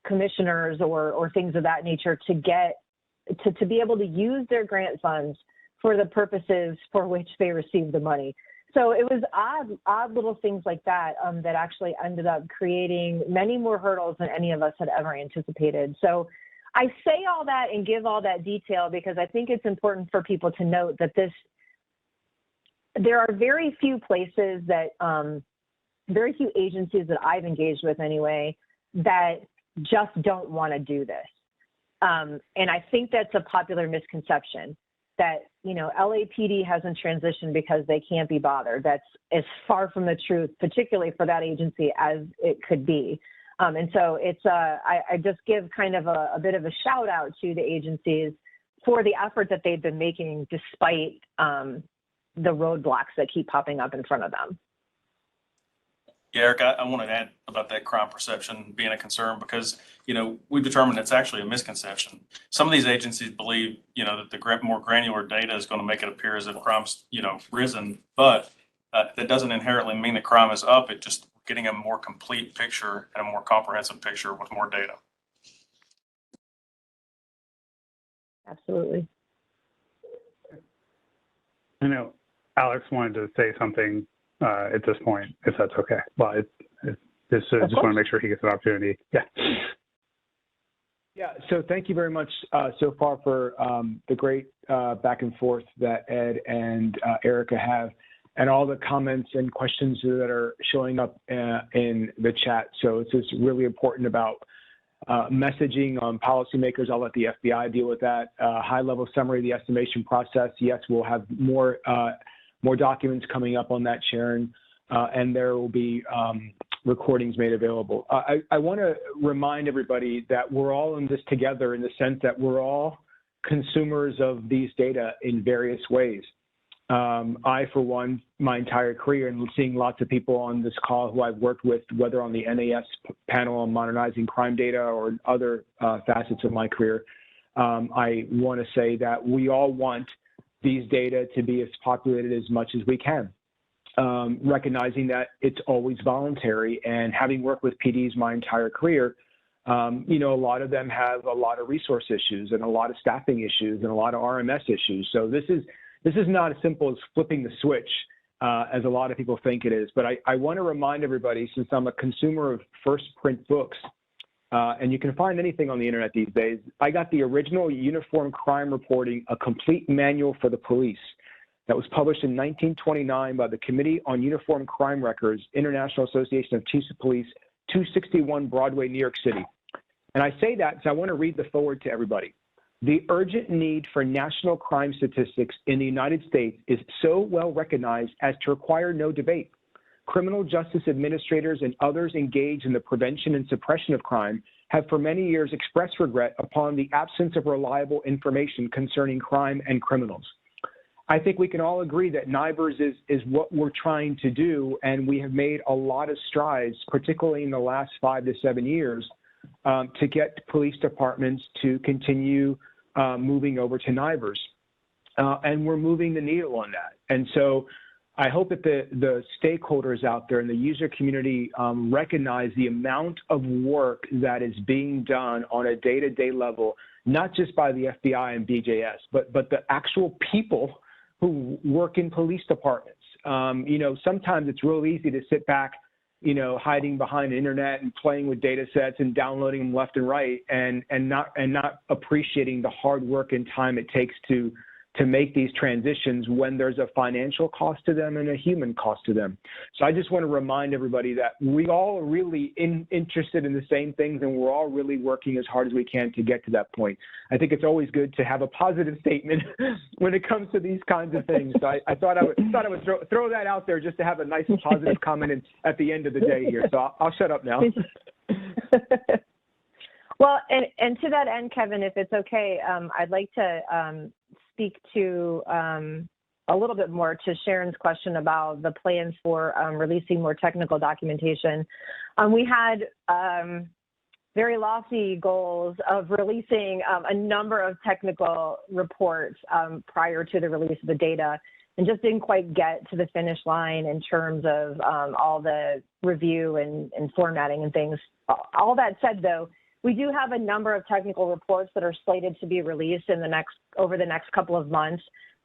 commissioners or things of that nature to get to be able to use their grant funds for the purposes for which they received the money. So it was odd little things like that that actually ended up creating many more hurdles than any of us had ever anticipated. So I say all that and give all that detail because I think it's important for people to note that there are very few places that, very few agencies that I've engaged with anyway, that just don't want to do this. And I think that's a popular misconception that, LAPD hasn't transitioned because they can't be bothered. That's as far from the truth, particularly for that agency, as it could be. And so it's, I just give kind of a bit of a shout out to the agencies for the effort that they've been making despite the roadblocks that keep popping up in front of them. Yeah, Eric, I want to add about that crime perception being a concern because, we've determined it's actually a misconception. Some of these agencies believe, that the more granular data is going to make it appear as if crime's, risen, but that doesn't inherently mean that crime is up. It just getting a more complete picture and a more comprehensive picture with more data. Absolutely. I know Alex wanted to say something at this point, if that's okay. Well, just want to make sure he gets an opportunity. Yeah. Yeah, so thank you very much so far for the great back and forth that Ed and Erica have. and all the comments and questions that are showing up in the chat. So it's just really important about messaging on policymakers. I'll let the FBI deal with that. High-level summary of the estimation process. Yes, we'll have more documents coming up on that, Sharon, and there will be recordings made available. I want to remind everybody that we're all in this together in the sense that we're all consumers of these data in various ways. I, for one, my entire career, and seeing lots of people on this call who I've worked with, whether on the NAS panel on modernizing crime data or other facets of my career, I want to say that we all want these data to be as populated as much as we can, recognizing that it's always voluntary. And having worked with PDs my entire career, you know, a lot of them have a lot of resource issues and a lot of staffing issues and a lot of RMS issues. So this is not as simple as flipping the switch, as a lot of people think it is. But I want to remind everybody, since I'm a consumer of first print books, and you can find anything on the internet these days, I got the original Uniform Crime Reporting, a complete manual for the police, that was published in 1929 by the Committee on Uniform Crime Records, International Association of Chiefs of Police, 261 Broadway, New York City. And I say that because I want to read the forward to everybody. The urgent need for national crime statistics in the United States is so well recognized as to require no debate. Criminal justice administrators and others engaged in the prevention and suppression of crime have for many years expressed regret upon the absence of reliable information concerning crime and criminals. I think we can all agree that NIBRS is what we're trying to do, and we have made a lot of strides, particularly in the last 5 to 7 years, to get police departments to continue moving over to NIBRS. And we're moving the needle on that. And so I hope that the stakeholders out there in the user community recognize the amount of work that is being done on a day-to-day level, not just by the FBI and BJS, but the actual people who work in police departments. You know, sometimes it's real easy to sit back, you know, hiding behind the internet and playing with data sets and downloading them left and right, and not appreciating the hard work and time it takes to make these transitions when there's a financial cost to them and a human cost to them. So I just want to remind everybody that we all are really interested in the same things, and we're all really working as hard as we can to get to that point. I think it's always good to have a positive statement when it comes to these kinds of things. So I thought I would throw that out there just to have a nice positive comment at the end of the day here. So I'll shut up now. Well, and to that end, Kevin, if it's okay, I'd like to speak to a little bit more to Sharon's question about the plans for releasing more technical documentation. We had very lofty goals of releasing a number of technical reports prior to the release of the data, and just didn't quite get to the finish line in terms of all the review and formatting and things. All that said, though, we do have a number of technical reports that are slated to be released in over the next couple of months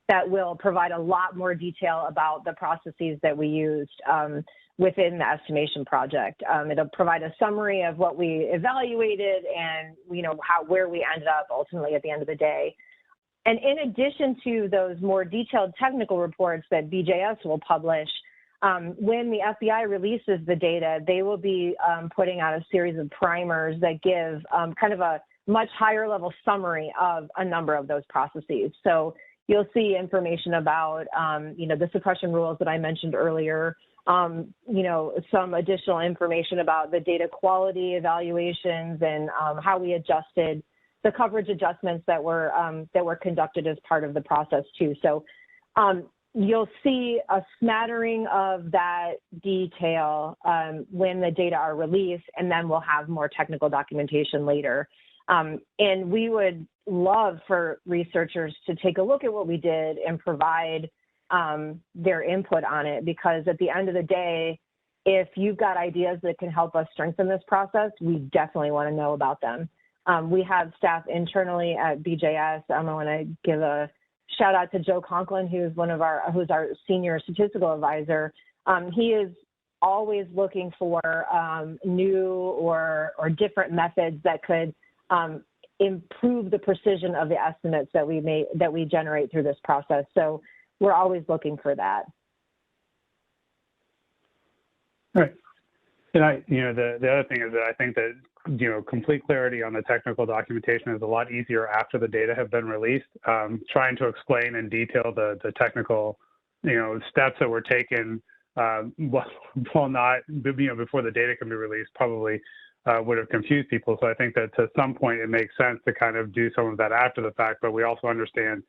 that will provide a lot more detail about the processes that we used within the estimation project. It'll provide a summary of what we evaluated and, you know, where we ended up ultimately at the end of the day. And in addition to those more detailed technical reports that BJS will publish, when the FBI releases the data, they will be putting out a series of primers that give kind of a much higher level summary of a number of those processes. So you'll see information about, you know, the suppression rules that I mentioned earlier, you know, some additional information about the data quality evaluations and how we adjusted the coverage adjustments that were conducted as part of the process too. So you'll see a smattering of that detail when the data are released, and then we'll have more technical documentation later. And we would love for researchers to take a look at what we did and provide their input on it, because at the end of the day, if you've got ideas that can help us strengthen this process, we definitely want to know about them. We have staff internally at BJS. I want to give a shout out to Joe Conklin, who's who's our senior statistical advisor. He is always looking for new or different methods that could improve the precision of the estimates that we generate through this process. So we're always looking for that. Right. And the other thing is that I think that, complete clarity on the technical documentation is a lot easier after the data have been released. Trying to explain in detail the technical, steps that were taken while not, before the data can be released probably would have confused people. So I think that to some point it makes sense to kind of do some of that after the fact, but we also understand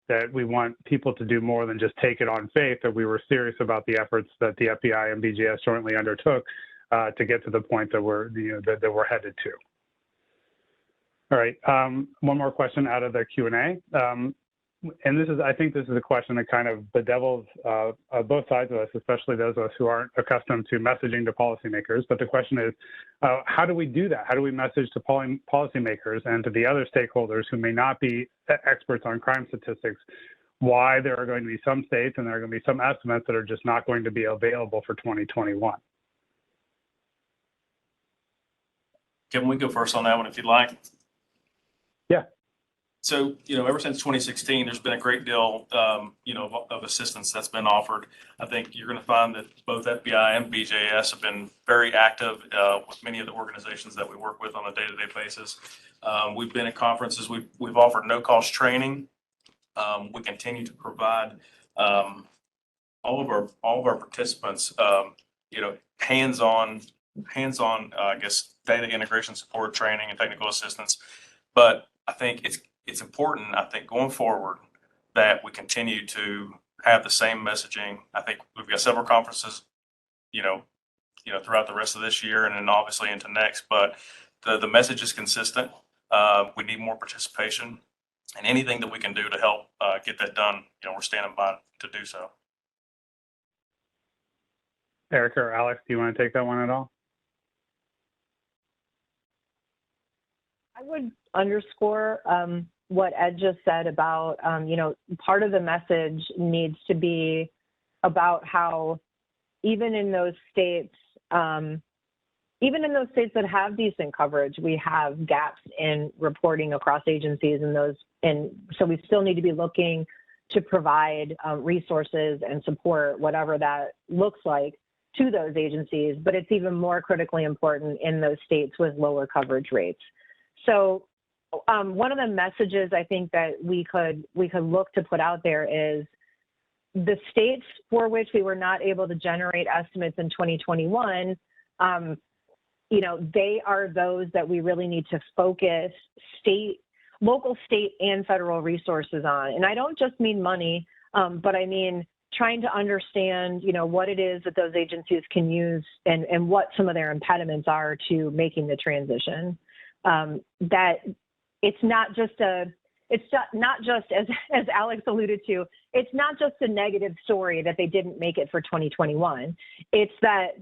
that we want people to do more than just take it on faith, that we were serious about the efforts that the FBI and BGS jointly undertook to get to the point that we're, that we're headed to. All right, one more question out of the Q&A. And I think this is a question that kind of bedevils both sides of us, especially those of us who aren't accustomed to messaging to policymakers. But the question is, how do we do that? How do we message to policymakers and to the other stakeholders who may not be experts on crime statistics why there are going to be some states and there are going to be some estimates that are just not going to be available for 2021? Can we go first on that one if you'd like? Yeah. So, ever since 2016, there's been a great deal, of assistance that's been offered. I think you're going to find that both FBI and BJS have been very active with many of the organizations that we work with on a day-to-day basis. We've been at conferences. We've offered no-cost training. We continue to provide all of our participants, hands-on, I guess, data integration support training and technical assistance. But I think it's important, going forward, that we continue to have the same messaging. I think we've got several conferences, throughout the rest of this year and then obviously into next, but the message is consistent. We need more participation, and anything that we can do to help get that done, we're standing by to do so. Erica or Alex, do you want to take that one at all? I would underscore what Ed just said about, part of the message needs to be about how even in those states that have decent coverage, we have gaps in reporting across agencies and so we still need to be looking to provide resources and support, whatever that looks like, to those agencies. But it's even more critically important in those states with lower coverage rates. So one of the messages I think that we could look to put out there is the states for which we were not able to generate estimates in 2021, they are those that we really need to focus local, state, and federal resources on. And I don't just mean money, but I mean trying to understand, what it is that those agencies can use and what some of their impediments are to making the transition. That it's not just as Alex alluded to, it's not just a negative story that they didn't make it for 2021. It's that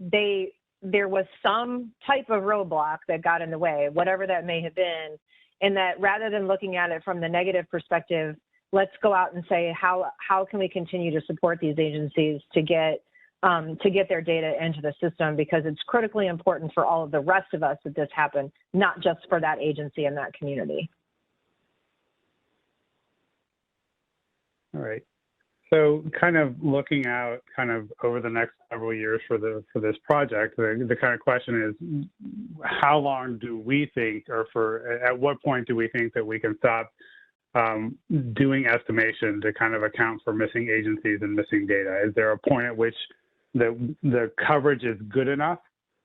there was some type of roadblock that got in the way, whatever that may have been, and that rather than looking at it from the negative perspective, let's go out and say, how can we continue to support these agencies to get their data into the system, because it's critically important for all of the rest of us that this happen, not just for that agency and that community. All right. So kind of looking out over the next several years for this project, the kind of question is, how long do we think, or at what point do we think that we can stop doing estimation to kind of account for missing agencies and missing data? Is there a point at which the coverage is good enough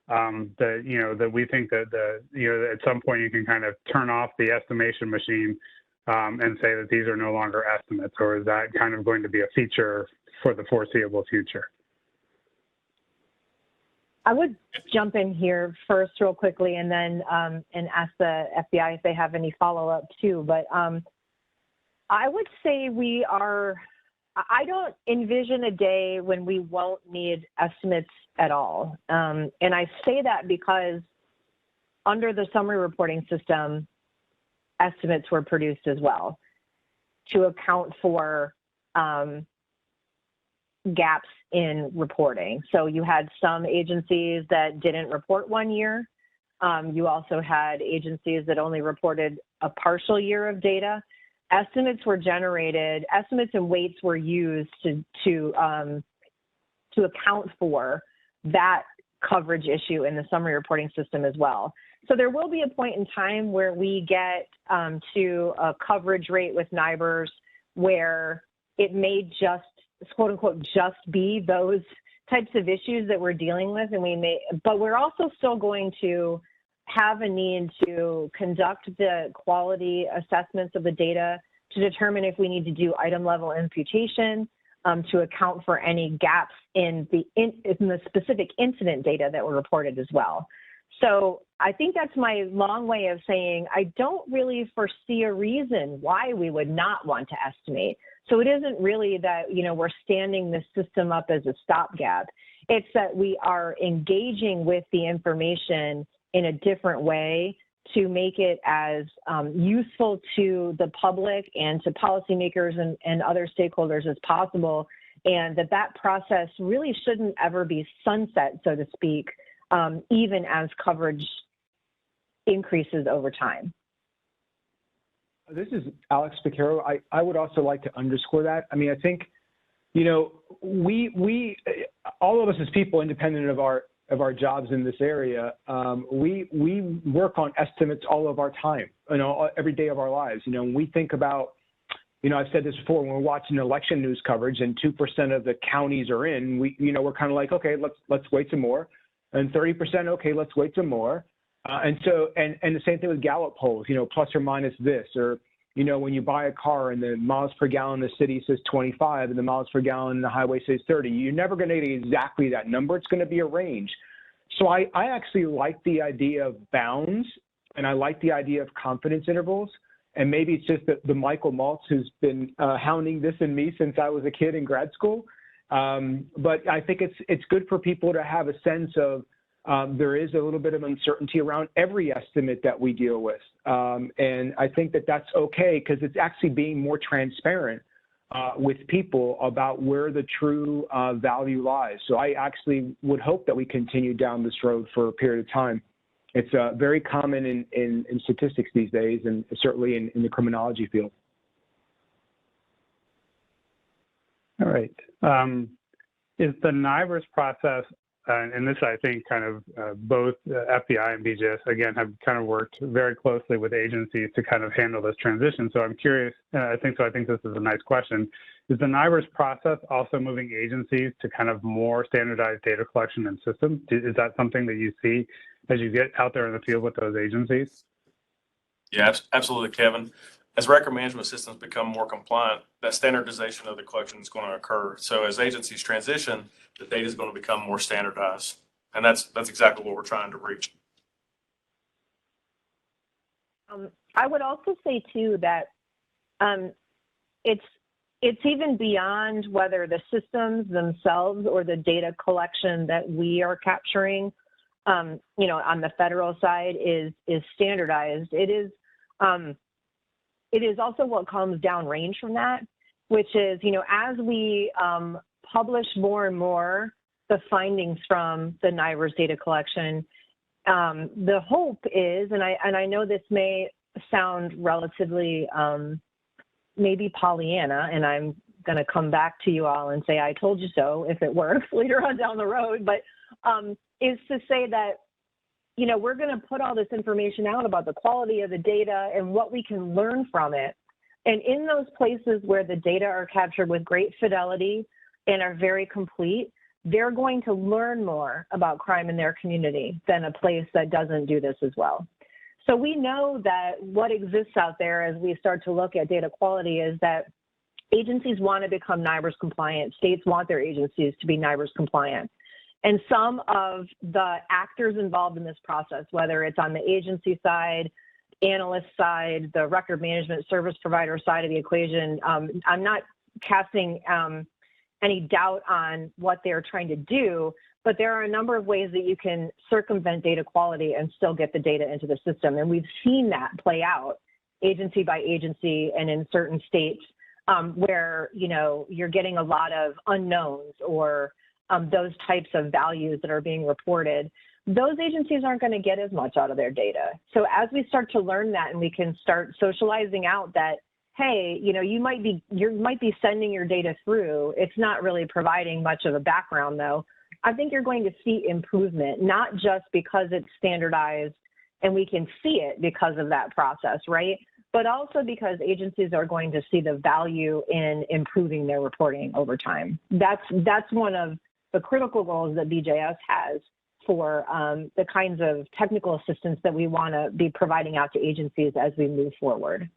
that we think that at some point you can kind of turn off the estimation machine and say that these are no longer estimates, or is that kind of going to be a feature for the foreseeable future? I would jump in here first real quickly and then and ask the FBI if they have any follow-up too. But I would say I don't envision a day when we won't need estimates at all. And I say that because under the summary reporting system, estimates were produced as well to account for gaps in reporting. So you had some agencies that didn't report 1 year. You also had agencies that only reported a partial year of data. Estimates were generated, estimates and weights were used to account for that coverage issue in the summary reporting system as well. So there will be a point in time where we get to a coverage rate with NIBRS where it may just, quote unquote, just be those types of issues that we're dealing with, and but we're also still going to have a need to conduct the quality assessments of the data to determine if we need to do item level imputation to account for any gaps in the specific incident data that were reported as well. So I think that's my long way of saying I don't really foresee a reason why we would not want to estimate. So it isn't really that, you know, we're standing the system up as a stopgap. It's that we are engaging with the information in a different way to make it as useful to the public and to policymakers and other stakeholders as possible, and that process really shouldn't ever be sunset, so to speak, even as coverage increases over time. This is Alex Picaro. I would also like to underscore that. I mean, I think, you know, we all of us as people, independent of our jobs in this area, we work on estimates all of our time, you know, every day of our lives. You know, when we think about, you know, I've said this before, when we're watching election news coverage and 2% of the counties are in, we're kind of like, okay, let's wait some more, and 30%, okay, let's wait some more. And the same thing with Gallup polls, you know, plus or minus this, or, you know, when you buy a car and the miles per gallon in the city says 25 and the miles per gallon in the highway says 30, you're never going to get exactly that number. It's going to be a range. So I actually like the idea of bounds, and I like the idea of confidence intervals. And maybe it's just the Michael Maltz who's been hounding this in me since I was a kid in grad school. But I think it's good for people to have a sense of there is a little bit of uncertainty around every estimate that we deal with. And I think that that's okay because it's actually being more transparent with people about where the true value lies. So I actually would hope that we continue down this road for a period of time. It's very common in statistics these days, and certainly in the criminology field. All right. Is the NIBRS process, and this I think kind of both FBI and BJS, again, have kind of worked very closely with agencies to kind of handle this transition. So I'm curious, I think this is a nice question. Is the NIBRS process also moving agencies to kind of more standardized data collection and systems? Is that something that you see as you get out there in the field with those agencies? Yeah, absolutely, Kevin. As record management systems become more compliant, that standardization of the collection is going to occur. So as agencies transition, the data is going to become more standardized. And that's exactly what we're trying to reach. I would also say too that it's even beyond whether the systems themselves or the data collection that we are capturing, you know, on the federal side is standardized. It is also what comes downrange from that, which is, you know, as we publish more and more the findings from the NIBRS data collection, the hope is, and I know this may sound relatively maybe Pollyanna, and I'm going to come back to you all and say I told you so if it works later on down the road, but is to say that, you know, we're going to put all this information out about the quality of the data and what we can learn from it. And in those places where the data are captured with great fidelity and are very complete, they're going to learn more about crime in their community than a place that doesn't do this as well. So we know that what exists out there as we start to look at data quality is that agencies want to become NIBRS compliant. States want their agencies to be NIBRS compliant. And some of the actors involved in this process, whether it's on the agency side, analyst side, the record management service provider side of the equation, I'm not casting any doubt on what they're trying to do, but there are a number of ways that you can circumvent data quality and still get the data into the system. And we've seen that play out agency by agency and in certain states where, you know, you're getting a lot of unknowns or those types of values that are being reported. Those agencies aren't going to get as much out of their data. So as we start to learn that and we can start socializing out that, hey, you know, you might be sending your data through. It's not really providing much of a background though. I think you're going to see improvement, not just because it's standardized and we can see it because of that process, right? But also because agencies are going to see the value in improving their reporting over time. That's one of the critical goals that BJS has for the kinds of technical assistance that we want to be providing out to agencies as we move forward.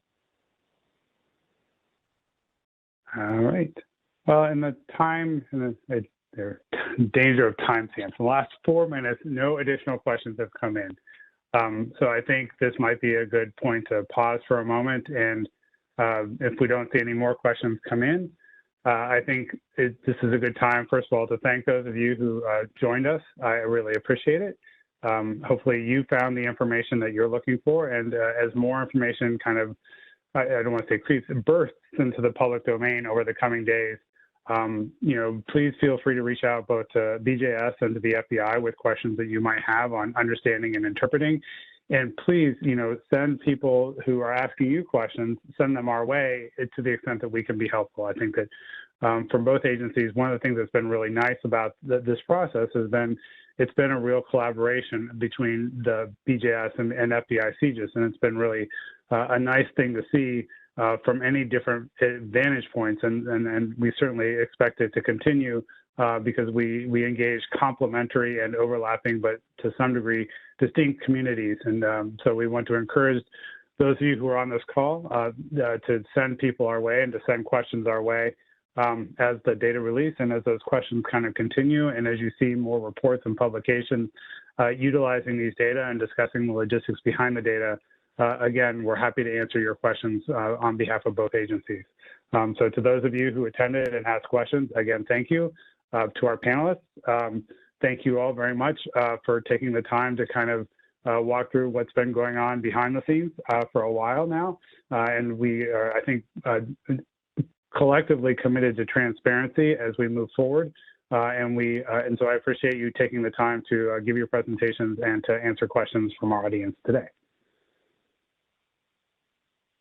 All right. Well, in the time, there's danger of time stamps. In the last 4 minutes, no additional questions have come in. So I think this might be a good point to pause for a moment. And if we don't see any more questions come in, I think this is a good time, first of all, to thank those of you who joined us. I really appreciate it. Hopefully you found the information that you're looking for. And as more information kind of, I don't want to say creeps, bursts into the public domain over the coming days, please feel free to reach out both to BJS and to the FBI with questions that you might have on understanding and interpreting. And please, send people who are asking you questions, send them our way to the extent that we can be helpful. I think that from both agencies, one of the things that's been really nice about this process has been it's been a real collaboration between the BJS and FBI CJIS, and it's been really a nice thing to see from any different vantage points, and we certainly expect it to continue because we engage complementary and overlapping, but to some degree, distinct communities. And so we want to encourage those of you who are on this call to send people our way and to send questions our way as the data release and as those questions kind of continue. And as you see more reports and publications utilizing these data and discussing the logistics behind the data, again, we're happy to answer your questions on behalf of both agencies. So to those of you who attended and asked questions, again, thank you. To our panelists, thank you all very much for taking the time to kind of walk through what's been going on behind the scenes for a while now. And we are, I think, collectively committed to transparency as we move forward. And so I appreciate you taking the time to give your presentations and to answer questions from our audience today.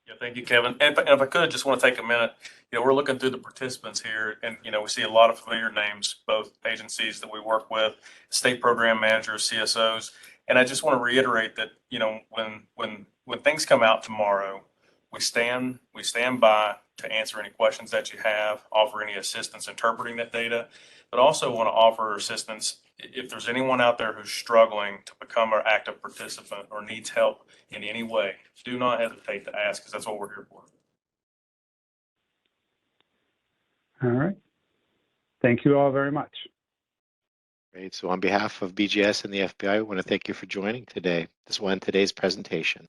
Yeah, thank you, Kevin. And if I could, just want to take a minute. We're looking through the participants here, and we see a lot of familiar names, both agencies that we work with, state program managers, CSOs. And I just want to reiterate that when things come out tomorrow, we stand by to answer any questions that you have, offer any assistance interpreting that data, but also want to offer assistance if there's anyone out there who's struggling to become an active participant or needs help in any way. Do not hesitate to ask, because that's what we're here for. All right. Thank you all very much. Great. So on behalf of BGS and the FBI, I want to thank you for joining today. This will end today's presentation.